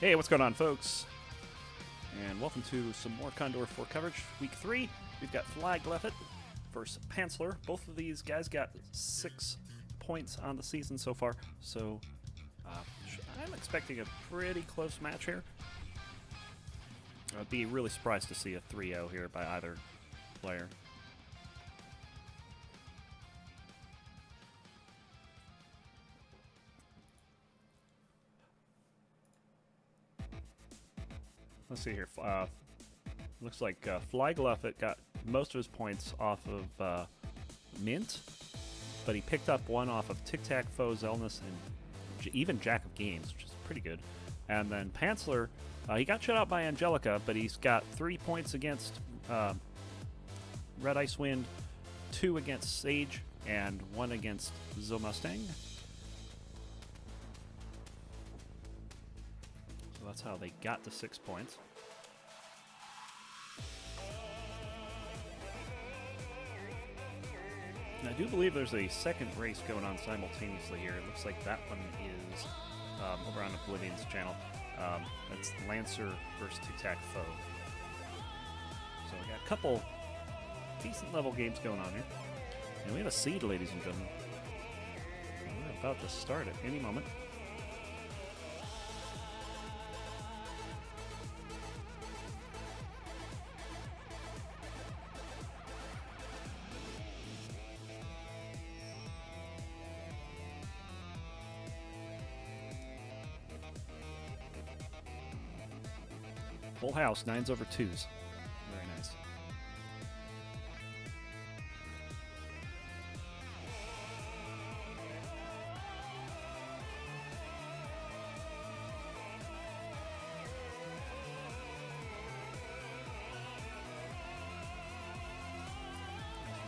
Hey, what's going on, folks? And welcome to some more CoNDOR 4 coverage. Week 3, we've got FlygLuffet versus Pancelor. Both of these guys got 6 points on the season so far, so I'm expecting a pretty close match here. I'd be really surprised to see a 3-0 here by either player. Let's see here. Looks like FlygLuffet got most of his points off of Mint, but he picked up one off of Tic Tac Foe, Zelnus, and even Jack of Games, which is pretty good. And then Pancelor, he got shut out by Angelica, but he's got 3 points against Red Ice Wind, 2 against Sage, and 1 against Zomustang. So that's how they got to 6 points. And I do believe there's a second race going on simultaneously here. It looks like that one is over on Oblivion's channel. That's Lancer versus Tic Tac Foe. So we got a couple decent level games going on here. And we have a seed, ladies and gentlemen. We're about to start at any moment. Full house, 9s over 2s. Very nice.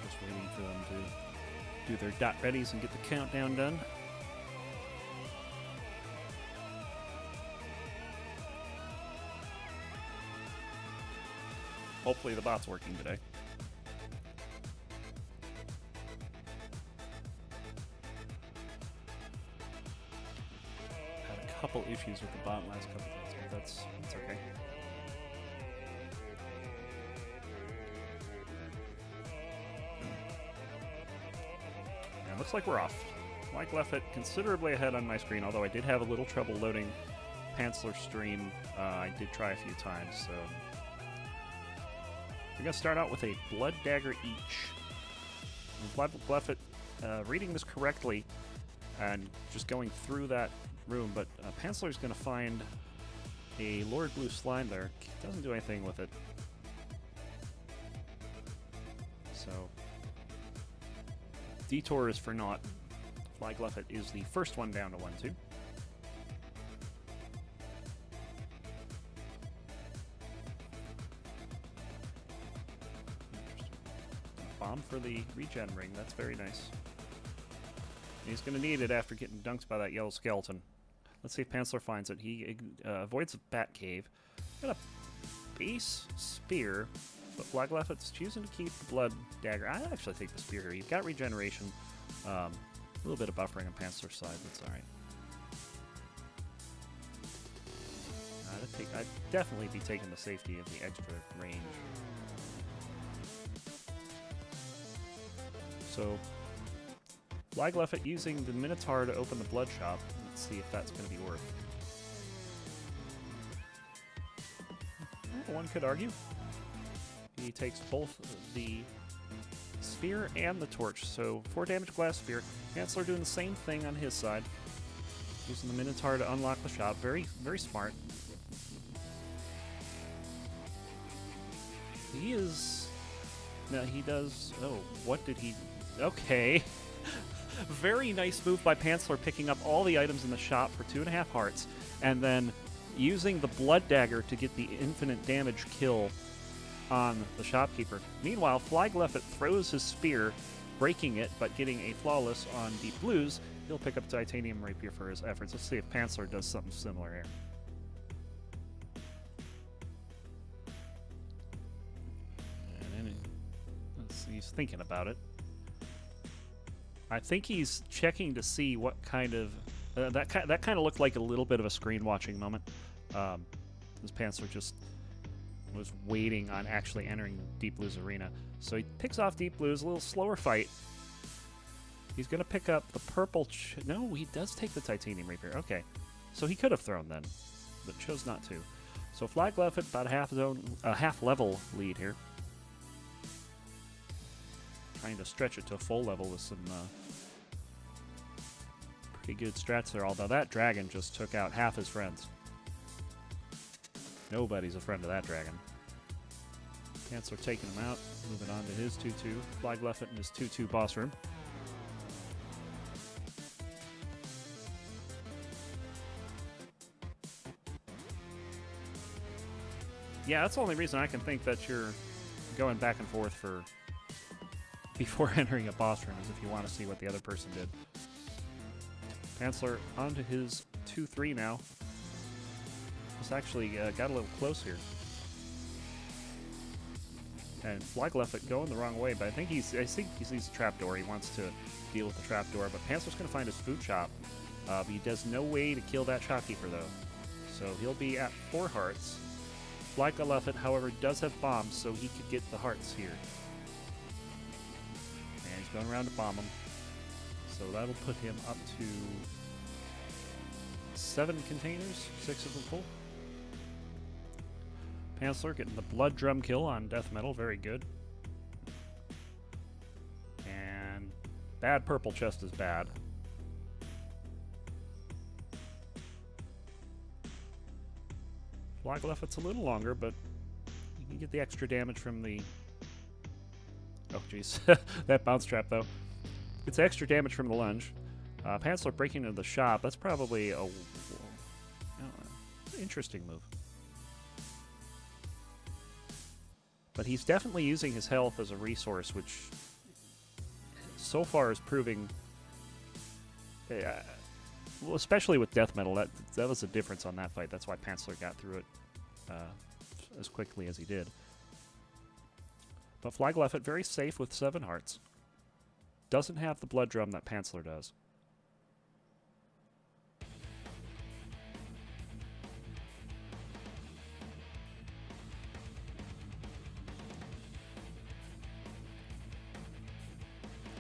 Just waiting for them to do their dot readies and get the countdown done. Hopefully the bot's working today. Had a couple issues with the bot last couple days, but that's okay. And it looks like we're off. FlygLuffet considerably ahead on my screen, although I did have a little trouble loading Pancelor's stream. I did try a few times, so we're going to start out with a Blood Dagger each. FlygLuffet, reading this correctly and just going through that room, but Pancelor's going to find a Lord Blue Slime there. Doesn't do anything with it. So, Detour is for naught. FlygLuffet is the first one down to 1-2. Bomb for the regen ring. That's very nice. He's going to need it after getting dunked by that yellow skeleton. Let's see if Pancelor finds it. He avoids a bat cave. Got a base spear, but FlygLuffet's choosing to keep the blood dagger. I actually take the spear here. You've got regeneration. A little bit of buffering on Pancelor's side. That's all right. I'd definitely be taking the safety of the extra range. So, FlygLuffet using the Minotaur to open the blood shop. Let's see if that's going to be worth. Well, one could argue. He takes both the spear and the torch. So 4 damage glass spear. Pancelor doing the same thing on his side. Using the Minotaur to unlock the shop. Very, very smart. He is... No, he does... Oh, what did he... Okay. Very nice move by Pancelor, picking up all the items in the shop for 2.5 hearts, and then using the Blood Dagger to get the infinite damage kill on the shopkeeper. Meanwhile, FlygLuffet throws his spear, breaking it, but getting a flawless on Deep Blues. He'll pick up Titanium Rapier for his efforts. Let's see if Pancelor does something similar here. And he's thinking about it. I think he's checking to see what kind of... that kind of looked like a little bit of a screen watching moment. This Pancelor just was waiting on actually entering Deep Blue's arena. So he picks off Deep Blue's, a little slower fight. He's going to pick up the purple... No, he does take the Titanium Rapier. Okay. So he could have thrown then, but chose not to. So FlygLuffet about a half level lead here. Trying to stretch it to a full level with some pretty good strats there, although that dragon just took out half his friends. Nobody's a friend of that dragon. Pancelor taking him out, moving on to his 2-2. FlygLuffet in his 2-2 boss room. Yeah, that's the only reason I can think that you're going back and forth for before entering a boss room, is if you want to see what the other person did. Pancelor onto his 2-3 now. This actually got a little close here. And FlygLuffet going the wrong way, but I think he sees a trapdoor. He wants to deal with the trapdoor, but Pancelor's going to find his food shop. He does no way to kill that shopkeeper, though. So he'll be at 4 hearts. FlygLuffet, however, does have bombs, so he could get the hearts here. And he's going around to bomb him. So that'll put him up to 7 containers, 6 of them full. Pancelor getting the blood drum kill on Death Metal, very good. And bad purple chest is bad. FlygLuffet's a little longer, but you can get the extra damage from the... Oh, jeez. That bounce trap, though. It's extra damage from the lunge. Pancelor breaking into the shop. That's probably a... interesting move. But he's definitely using his health as a resource, which so far is proving... well, especially with Death Metal, that was a difference on that fight. That's why Pancelor got through it as quickly as he did. But FlygLuffet very safe with 7 hearts. Doesn't have the blood drum that Pancelor does.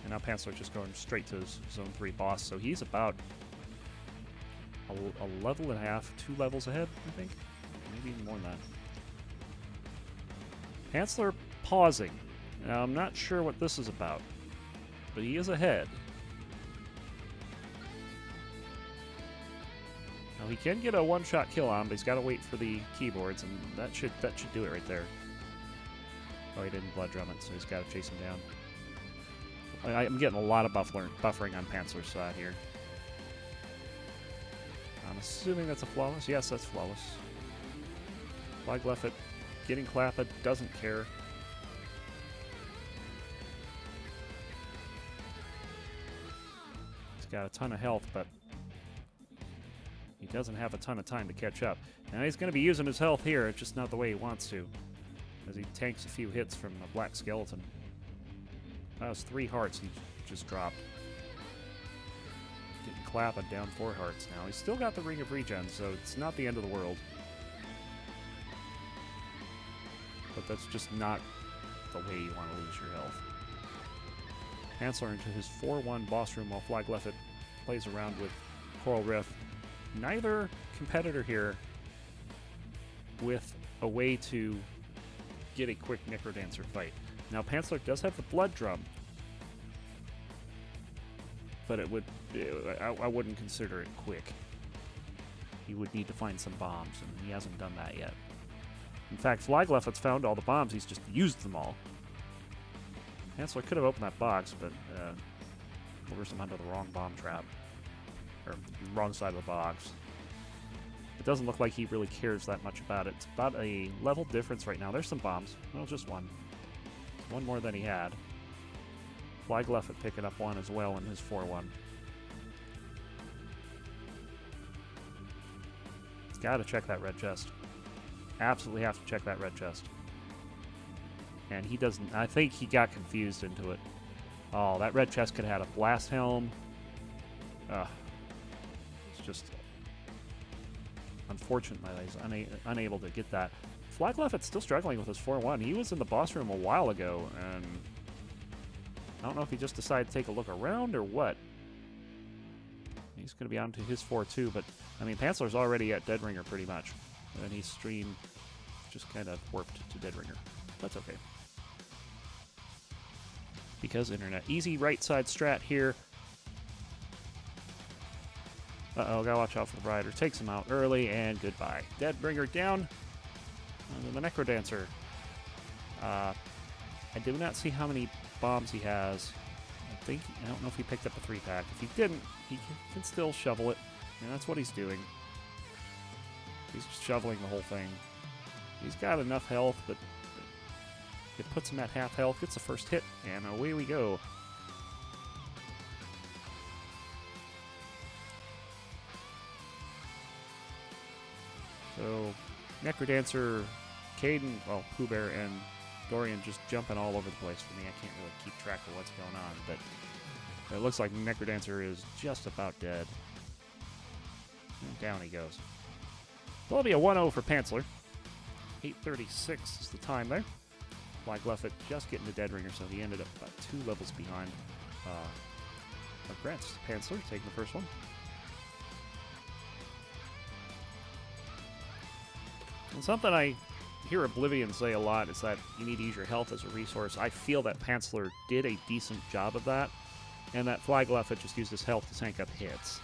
And now Pancelor just going straight to his Zone 3 boss, so he's about a level and a half, 2 levels ahead, I think. Maybe even more than that. Pancelor pausing. Now, I'm not sure what this is about, but he is ahead. Now, he can get a one-shot kill on, but he's got to wait for the keyboards, and that should do it right there. Oh, he didn't blood drum it, so he's got to chase him down. I'm getting a lot of buffering on Pancelor's side here. I'm assuming that's a flawless. Yes, that's flawless. FlygLuffet getting Clappa, doesn't care. He's got a ton of health, but he doesn't have a ton of time to catch up. Now he's going to be using his health here, it's just not the way he wants to, as he tanks a few hits from the Black Skeleton. That was 3 hearts he just dropped. Getting Clappa down 4 hearts now. He's still got the Ring of Regen, so it's not the end of the world. But that's just not the way you want to lose your health. Pancelor into his 4-1 boss room while FlygLuffet plays around with Coral Rift. Neither competitor here with a way to get a quick Necrodancer fight. Now, Pancelor does have the blood drum, but it would I wouldn't consider it quick. He would need to find some bombs, and he hasn't done that yet. In fact, FlygLuffet's found all the bombs, he's just used them all. Pancelor could have opened that box, but lures him under the wrong bomb trap. Or wrong side of the box. It doesn't look like he really cares that much about it. It's about a level difference right now. There's some bombs. Well, just one. One more than he had. FlygLuffet picking up 1 as well in his 4-1. He's got to check that red chest. Absolutely have to check that red chest. And he doesn't... I think he got confused into it. Oh, that red chest could have had a blast helm. It's just... unfortunately, he's unable to get that. FlygLuffet's still struggling with his 4-1. He was in the boss room a while ago, and I don't know if he just decided to take a look around or what. He's going to be on to his 4-2, but, I mean, Pancelor's already at Deadringer pretty much. And his stream just kind of warped to Deadringer. That's okay. Because internet. Easy right side strat here. Uh-oh, gotta watch out for the rider. Takes him out early, and goodbye. Deadbringer down. And then the Necrodancer. I do not see how many bombs he has. I don't know if he picked up a 3-pack. If he didn't, he can still shovel it. And that's what he's doing. He's just shoveling the whole thing. He's got enough health, but it puts him at half health. Gets the first hit, and away we go. So, Necrodancer, Caden, well, Pooh Bear, and Dorian just jumping all over the place for me. I can't really keep track of what's going on, but it looks like Necrodancer is just about dead. And down he goes. That'll be a 1-0 for Pancelor. 8:36 is the time there. FlygLuffet just getting to Deadringer, so he ended up about 2 levels behind. Congrats to Pancelor taking the first one. And something I hear Oblivion say a lot is that you need to use your health as a resource. I feel that Pancelor did a decent job of that, and that FlygLuffet just used his health to tank up hits.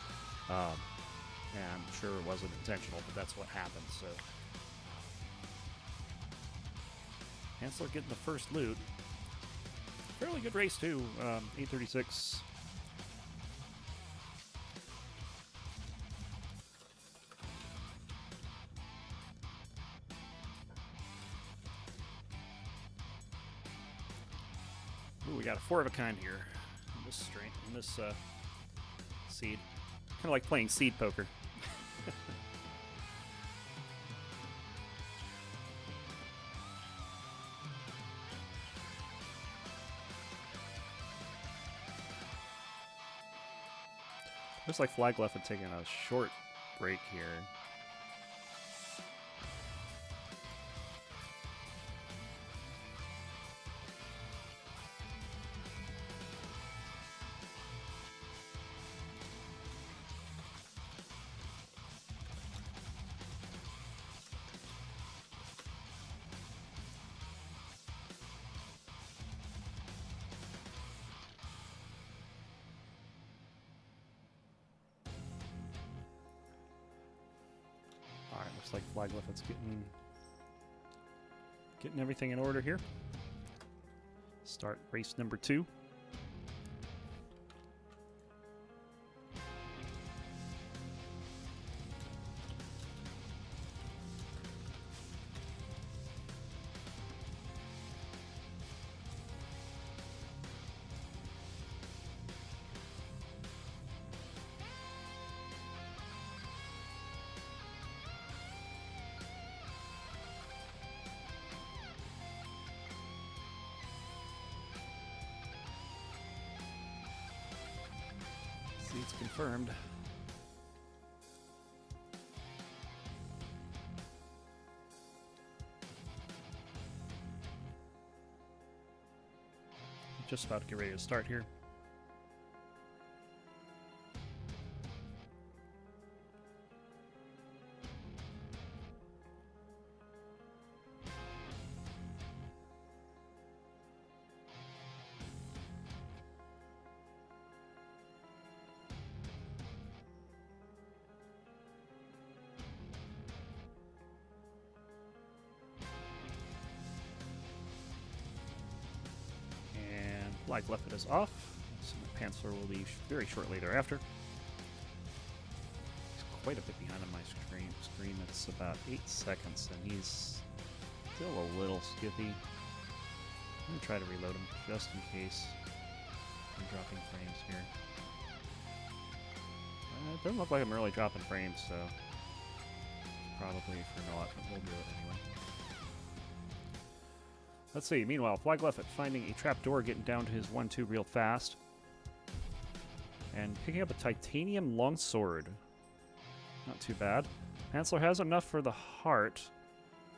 And I'm sure it wasn't intentional, but that's what happened, so. Pancelor getting the first loot. Fairly good race, too. 8:36. Ooh, we got a 4 of a kind here. In this strain, in this seed. Kind of like playing seed poker. Looks like FlygLuffet taking a short break here. Alright, looks like FlygLuffet's getting everything in order here. Start race number 2. Seats confirmed. Just about to get ready to start here. FlygLuffet is off, so Pancelor will be very shortly thereafter. He's quite a bit behind on my screen. It's about 8 seconds, and he's still a little skippy. I'm going to try to reload him just in case I'm dropping frames here. It doesn't look like I'm really dropping frames, so probably for naught, but we'll do it anyway. Let's see. Meanwhile, FlygLuffet finding a trapdoor, getting down to his 1-2 real fast. And picking up a titanium longsword. Not too bad. Pancelor has enough for the heart,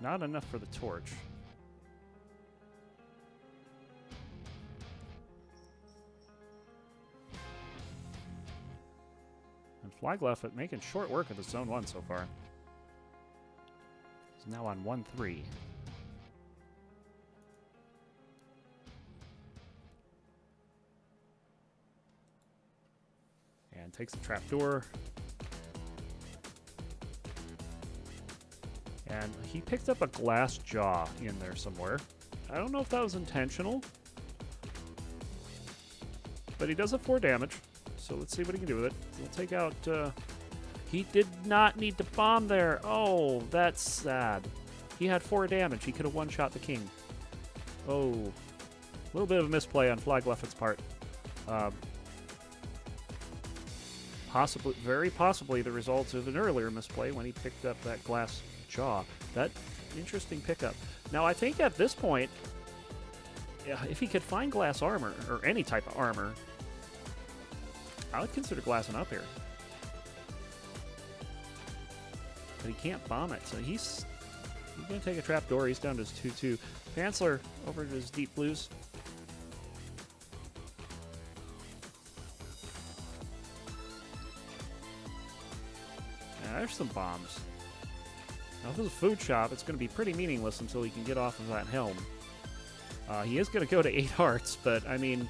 not enough for the torch. And FlygLuffet making short work of the Zone 1 so far. He's now on 1-3. And takes the trapdoor. And he picked up a glass jaw in there somewhere. I don't know if that was intentional. But he does have 4 damage. So let's see what he can do with it. He'll take out... he did not need to bomb there. Oh, that's sad. He had 4 damage. He could have one-shot the king. Oh. A little bit of a misplay on FlygLuffet's part. Very possibly the result of an earlier misplay when he picked up that glass jaw. That interesting pickup. Now, I think at this point, if he could find glass armor, or any type of armor, I would consider glassing up here. But he can't bomb it, so he's going to take a trapdoor. He's down to his 2-2. Pancelor over to his deep blues. Yeah, there's some bombs. Now, if this is a food shop, it's going to be pretty meaningless until he can get off of that helm. He is going to go to 8 hearts, but, I mean...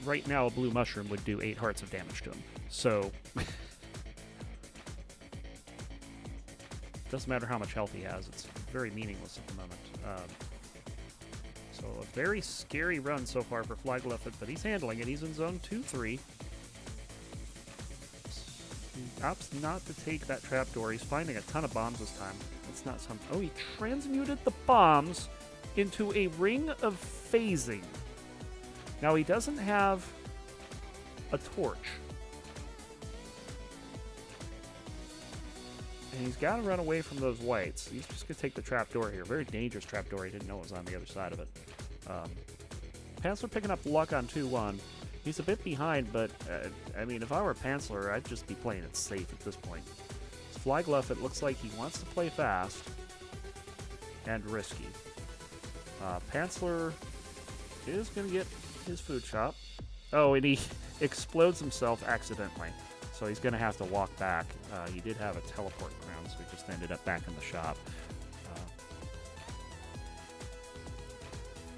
right now, a blue mushroom would do 8 hearts of damage to him. So... doesn't matter how much health he has. It's very meaningless at the moment. So, a very scary run so far for FlygLuffet, but he's handling it. He's in zone 2-3. He opts not to take that trapdoor. He's finding a ton of bombs this time. It's not some... Oh, he transmuted the bombs into a ring of phasing. Now, he doesn't have a torch. And he's got to run away from those whites. He's just going to take the trapdoor here. Very dangerous trapdoor. He didn't know it was on the other side of it. Pancelor picking up luck on 2-1. He's a bit behind, but, I mean, if I were Pancelor, I'd just be playing it safe at this point. FlygLuffet looks like he wants to play fast and risky. Pancelor is going to get his food shop. Oh, and he explodes himself accidentally. So he's going to have to walk back. He did have a teleport crown, so he just ended up back in the shop.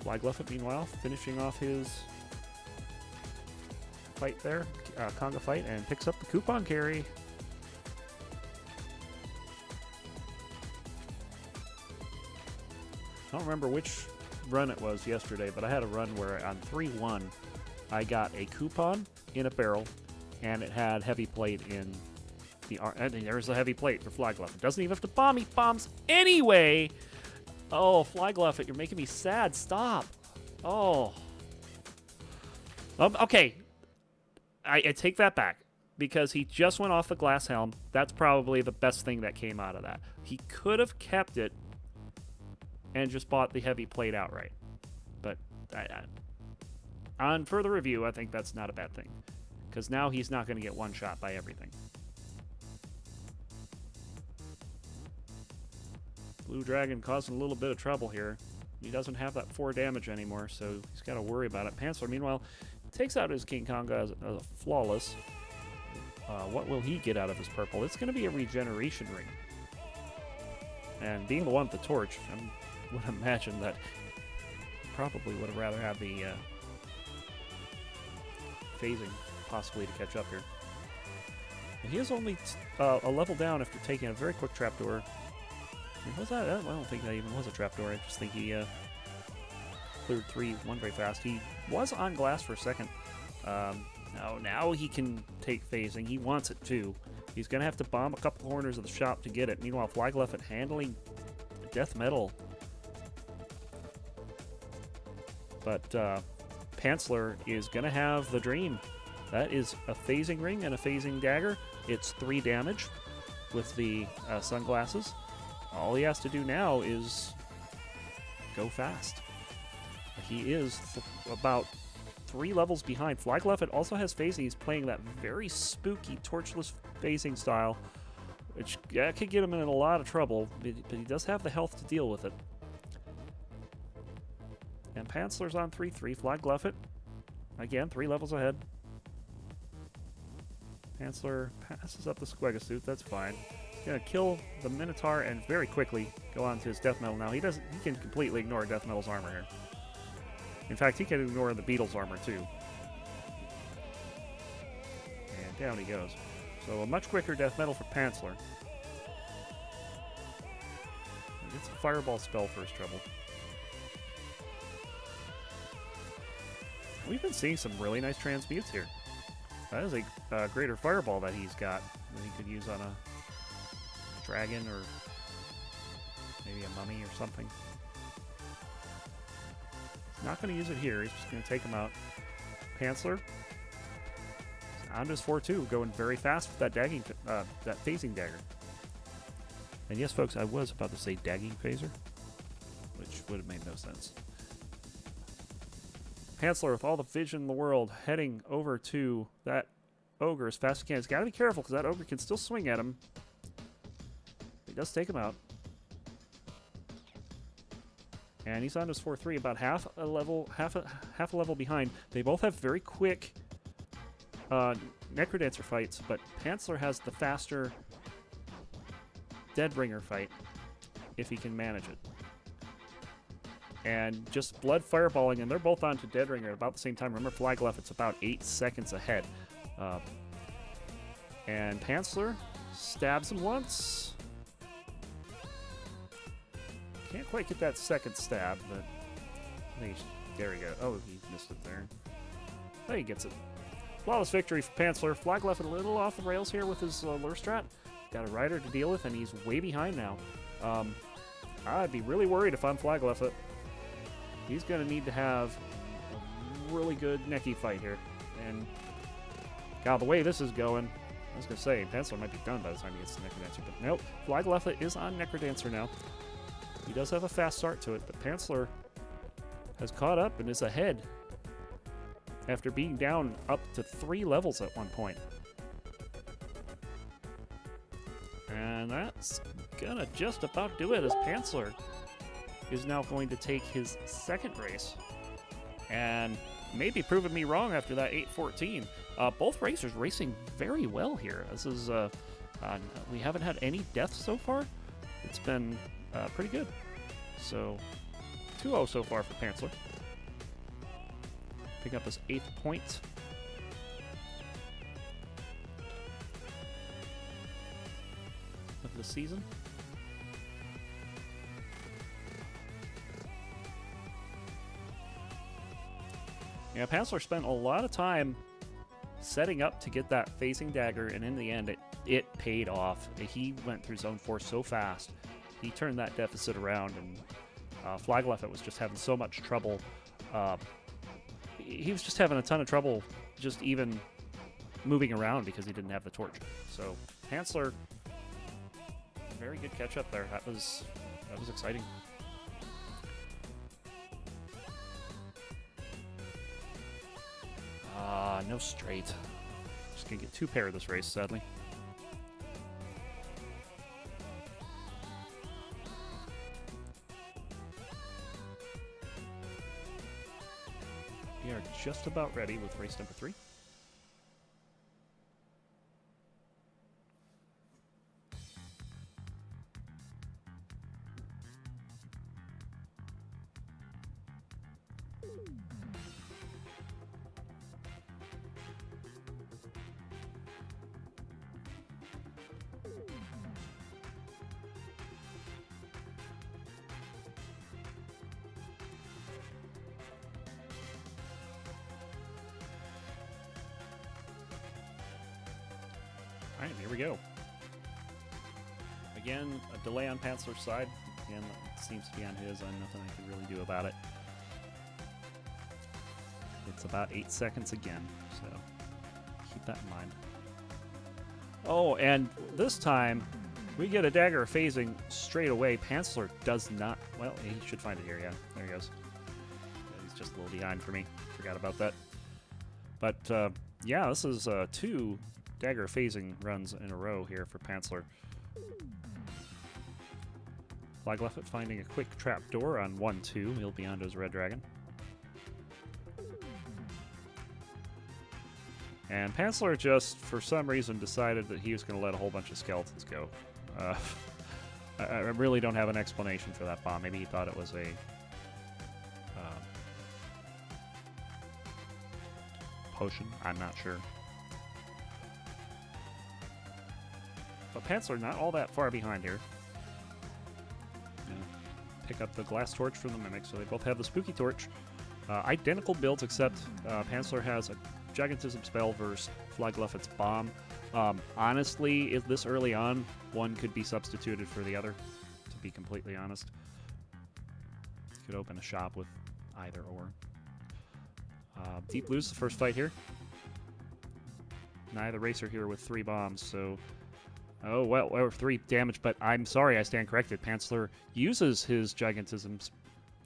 FlygLuffet, meanwhile, finishing off his fight there, conga fight, and picks up the coupon carry. I don't remember which run it was yesterday, but I had a run where on 3-1, I got a coupon in a barrel, and it had heavy plate in the arm. And there's a heavy plate for FlygLuffet. Doesn't even have to bomb. He bombs anyway. Oh, FlygLuffet, you're making me sad. Stop. Oh. Okay. I take that back. Because he just went off the glass helm. That's probably the best thing that came out of that. He could have kept it and just bought the heavy plate outright. But on further review, I think that's not a bad thing. Because now he's not going to get one shot by everything. Blue Dragon causing a little bit of trouble here. He doesn't have that 4 damage anymore, so he's got to worry about it. Pancelor, meanwhile, takes out his King Konga as a flawless. What will he get out of his purple? It's going to be a regeneration ring. And being the one with the torch, I would imagine that he probably would have rather had the phasing possibly to catch up here. And he is only a level down after taking a very quick trapdoor. Was that? I don't think that even was a trapdoor. I just think he cleared 3-1 very fast. He was on glass for a second. Now he can take phasing. He wants it too. He's going to have to bomb a couple corners of the shop to get it. Meanwhile, FlygLuffet handling death metal. But Pancelor is going to have the dream. That is a phasing ring and a phasing dagger. It's 3 damage with the sunglasses. All he has to do now is go fast. He is about 3 levels behind. FlygLuffet also has phasing. He's playing that very spooky torchless phasing style, which could get him in a lot of trouble, but he does have the health to deal with it. And Pancelor's on 3-3. FlygLuffet, again, 3 levels ahead. Pancelor passes up the Squegasuit. That's fine. He's going to kill the Minotaur and very quickly go on to his Death Metal. Now, he can completely ignore Death Metal's armor here. In fact, he can ignore the Beetle's armor, too. And down he goes. So, a much quicker Death Metal for Pancelor. He gets a Fireball spell for his trouble. We've been seeing some really nice transmutes here. That is a greater Fireball that he's got that he could use on a dragon or maybe a mummy or something. He's not going to use it here. He's just going to take him out. Pancelor on to his 4-2, going very fast with that that phasing dagger. And yes, folks, I was about to say dagging phaser, which would have made no sense. Pancelor, with all the vision in the world, heading over to that ogre as fast as he can. He's got to be careful because that ogre can still swing at him. He does take him out. And he's on his 4-3, about half a level behind. They both have very quick Necrodancer fights, but Pancelor has the faster Deadbringer fight if he can manage it. And just blood fireballing, and they're both on to Deadbringer at about the same time. Remember, FlygLuffet's about 8 seconds ahead. And Pancelor stabs him once. Can't quite get that second stab, but there we go. Oh, he missed it there. Oh, he gets it. Flawless victory for Pancelor. FlygLuffet a little off the rails here with his lure strat. Got a rider to deal with, and he's way behind now. I'd be really worried if I'm FlygLuffet. He's going to need to have a really good necky fight here. And, God, the way this is going, I was going to say, Pancelor might be done by the time he gets to Necrodancer. But nope, FlygLuffet is on Necrodancer now. He does have a fast start to it, but Pancelor has caught up and is ahead after being down up to 3 levels at one point. And that's going to just about do it, as Pancelor is now going to take his second race and maybe proving me wrong after that 8-14. Both racers racing very well here. This is we haven't had any deaths so far. It's been pretty good. So 2-0 so far for Pancelor. Pick up his 8th point. Of the season. Yeah, Pancelor spent a lot of time setting up to get that phasing dagger, and in the end, it paid off. He went through Zone 4 so fast. He turned that deficit around, and FlygLuffet was just having so much trouble. He was just having a ton of trouble just even moving around because he didn't have the torch. So, Pancelor, very good catch up there. That was exciting. No straight. Just gonna get 2 pair this race, sadly. We are just about ready with race number 3. Alright, here we go. Again, a delay on Pancelor's side. Again, it seems to be on his, and nothing I can really do about it. It's about 8 seconds again, so keep that in mind. Oh, and this time, we get a dagger phasing straight away. Pancelor does not... Well, he should find it here, yeah. There he goes. He's just a little behind for me. Forgot about that. But yeah, this is 2 dagger phasing runs in a row here for Pancelor. FlygLuffet finding a quick trap door on 1-2. He'll be onto his Red Dragon. And Pancelor just, for some reason, decided that he was going to let a whole bunch of skeletons go. I really don't have an explanation for that bomb. Maybe he thought it was a potion. I'm not sure. But Pancelor not all that far behind here. Pick up the glass torch from the Mimic, so they both have the spooky torch. Identical builds, except Pancelor has a gigantism spell versus FlygLuffet's bomb. Honestly, if this early on, one could be substituted for the other, to be completely honest. You could open a shop with either or. Deep Blue's the first fight here. Neither racer here with 3 bombs, so... Oh, well, or 3 damage, but I'm sorry, I stand corrected. Pancelor uses his gigantism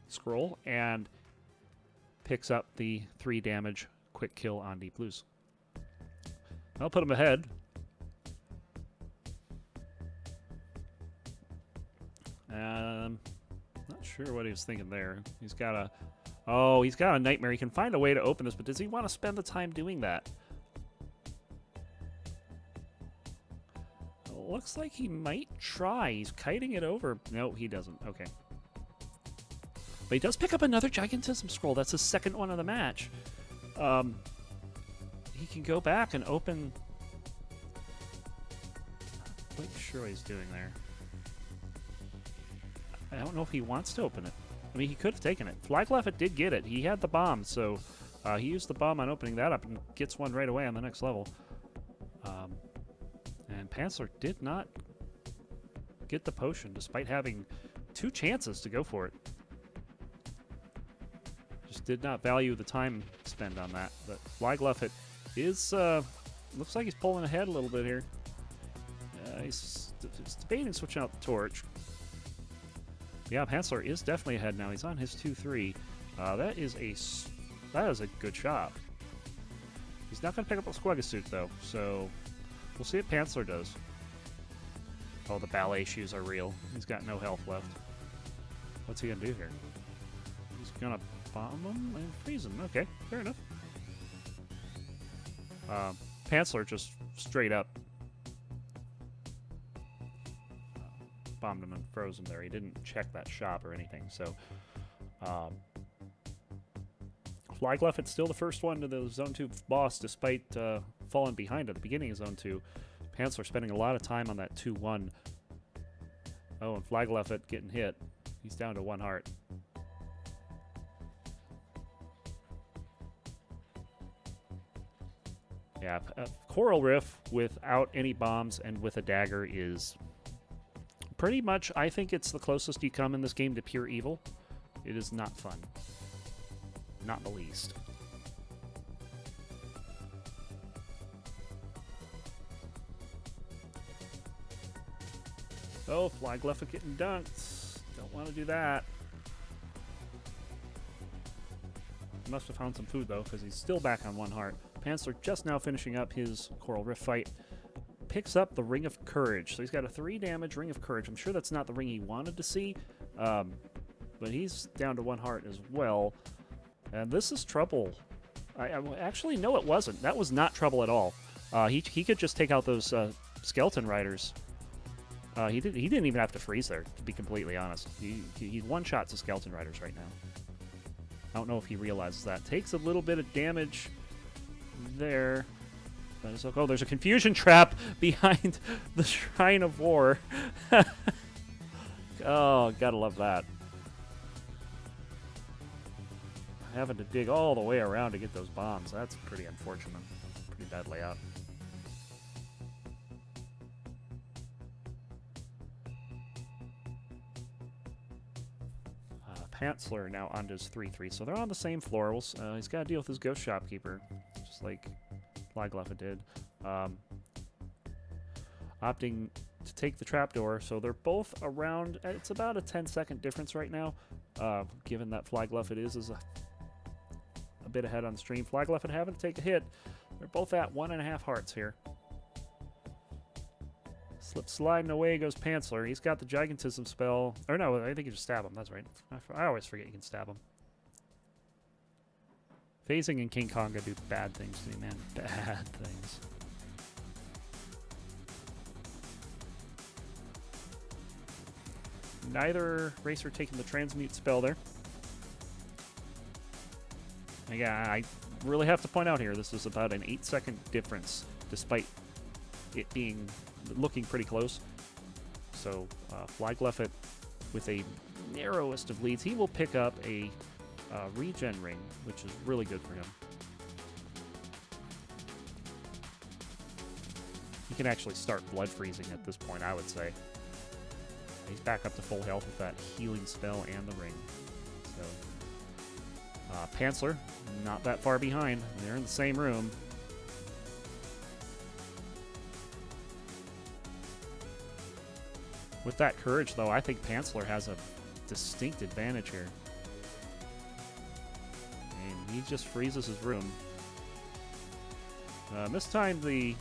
scroll and picks up the 3 damage quick kill on Deep Blues. I'll put him ahead. Not sure what he was thinking there. He's got a... Oh, he's got a nightmare. He can find a way to open this, but does he want to spend the time doing that? Looks like he might try. He's kiting it over. No, he doesn't. Okay. But he does pick up another gigantism scroll. That's his second one of the match. He can go back and open... I'm not quite sure what he's doing there. I don't know if he wants to open it. I mean, he could have taken it. FlygLuffet did get it. He had the bomb, so he used the bomb on opening that up and gets one right away on the next level. And Pancelor did not get the potion, despite having 2 chances to go for it. Just did not value the time spent on that. But FlygLuffet is, looks like he's pulling ahead a little bit here. He's debating switching out the torch. Yeah, Pancelor is definitely ahead now. He's on his 2-3. That is a good shot. He's not going to pick up a Squugga suit, though, so we'll see what Pancelor does. Oh, the ballet shoes are real. He's got no health left. What's he going to do here? He's going to bomb him and freeze him. Okay, fair enough. Pancelor just straight up bombed him and froze him there. He didn't check that shop or anything, so... FlygLuffet's still the first one to the Zone 2 boss, despite falling behind at the beginning of Zone 2. Pancelor spending a lot of time on that 2-1. Oh, and FlygLuffet getting hit. He's down to 1 heart. Yeah, Coral Riff without any bombs and with a dagger is pretty much, I think it's the closest you come in this game to pure evil. It is not fun. Not the least. Oh, FlygLuffet getting dunked. Don't want to do that. Must have found some food, though, because he's still back on 1 heart. Pancelor just now finishing up his Coral Rift fight. Picks up the Ring of Courage. So he's got a 3 damage Ring of Courage. I'm sure that's not the ring he wanted to see. But he's down to 1 heart as well. And this is trouble. Actually, no, it wasn't. That was not trouble at all. He could just take out those skeleton riders. He didn't even have to freeze there, to be completely honest. He one-shots the skeleton riders right now. I don't know if he realizes that. Takes a little bit of damage there. Oh, there's a confusion trap behind the Shrine of War. Oh, gotta love that. Having to dig all the way around to get those bombs. That's pretty unfortunate. Pretty bad layout. Pancelor now onto his 3-3. So they're on the same floor. He's got to deal with his ghost shopkeeper, just like FlygLuffet did. Opting to take the trapdoor. So they're both around. It's about a 10-second difference right now, given that FlygLuffet is a bit ahead on the stream. FlygLuffet having to take a hit. They're both at 1.5 hearts here. Slip sliding away goes Pancelor. He's got the Gigantism spell. Or no, I think you just stab him. That's right. I always forget you can stab him. Phasing and King Konga do bad things to me, man. Bad things. Neither racer taking the Transmute spell there. Again, I really have to point out here, this is about an 8-second difference, despite it being looking pretty close. So FlygLuffet with a narrowest of leads, he will pick up a regen ring, which is really good for him. He can actually start blood freezing at this point, I would say. He's back up to full health with that healing spell and the ring. So Pancelor, not that far behind. They're in the same room. With that courage, though, I think Pancelor has a distinct advantage here. And he just freezes his room. Mistimed the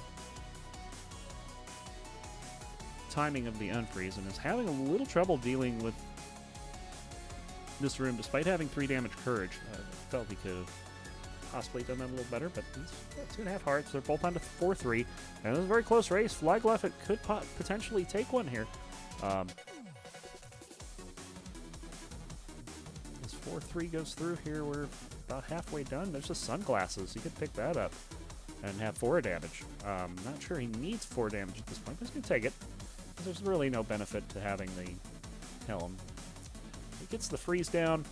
timing of the unfreeze and is having a little trouble dealing with this room despite having 3 damage courage. I felt he could have possibly done that a little better, but he's got 2.5 hearts. They're both on to 4-3. And it was a very close race. FlygLuffet could potentially take one here. As 4-3 goes through here, we're about halfway done. There's just sunglasses. You could pick that up and have 4 damage. Not sure he needs 4 damage at this point, but he's going to take it. There's really no benefit to having the helm. He gets the freeze down,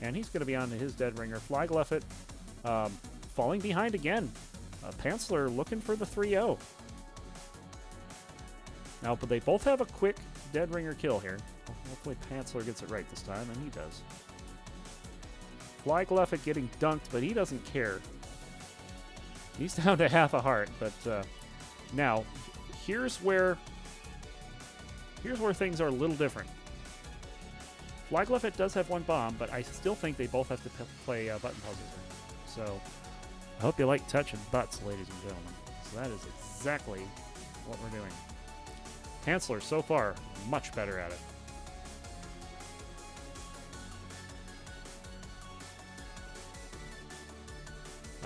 and he's going to be on to his dead ringer. FlygLuffet falling behind again. Pancelor looking for the 3-0. Now, but they both have a quick dead ringer kill here. Hopefully Pancelor gets it right this time, and he does. FlygLuffet getting dunked, but he doesn't care. He's down to half a heart, but now here's where things are a little different. FlygLuffet does have 1 bomb, but I still think they both have to play button puzzles. So I hope you like touching butts, ladies and gentlemen. So that is exactly what we're doing. Pancelor, so far, much better at it.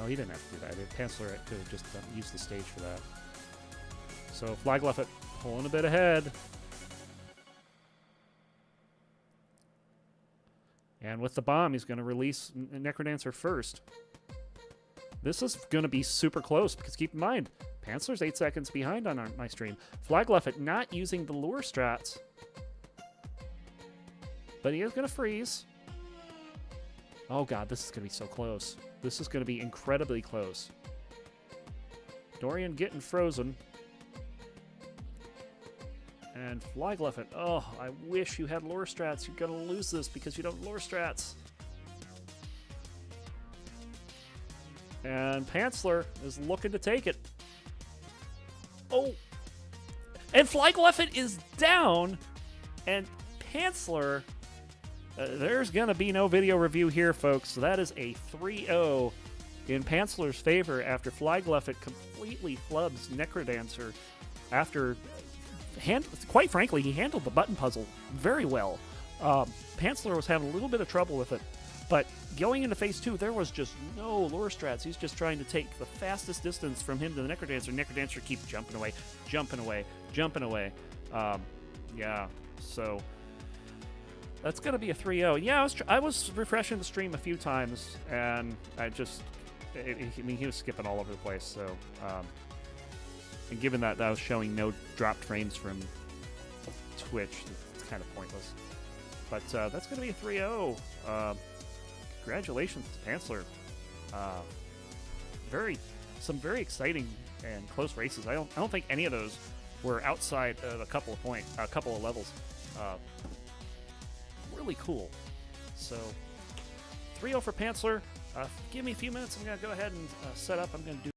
Oh, he didn't have to do that. Pancelor could have just used the stage for that. So FlygLuffet pulling a bit ahead. And with the bomb, he's going to release Necrodancer first. This is going to be super close, because keep in mind, Pancelor's 8 seconds behind on my stream. FlygLuffet not using the lure strats. But he is going to freeze. Oh god, this is going to be so close. This is going to be incredibly close. Dorian getting frozen. And FlygLuffet, oh, I wish you had lure strats. You're going to lose this because you don't lure strats. And Pancelor is looking to take it. Oh! And FlygLuffet is down! And Pancelor... there's going to be no video review here, folks. So that is a 3-0 in Pancelor's favor after FlygLuffet completely flubs Necrodancer after... quite frankly, he handled the button puzzle very well. Pancelor was having a little bit of trouble with it, but going into phase 2, there was just no lure strats. He's just trying to take the fastest distance from him to the Necrodancer. Necrodancer keeps jumping away, jumping away, jumping away. Yeah, so that's going to be a 3-0. Yeah, I was refreshing the stream a few times, and I just, I mean, he was skipping all over the place, so... and given that was showing no dropped frames from Twitch, it's kind of pointless. But that's going to be a 3-0. Congratulations to Pancelor. Some very exciting and close races. I don't think any of those were outside of a couple of levels. Really cool. So 3-0 for Pancelor. Give me a few minutes. I'm going to go ahead and set up. I'm going to do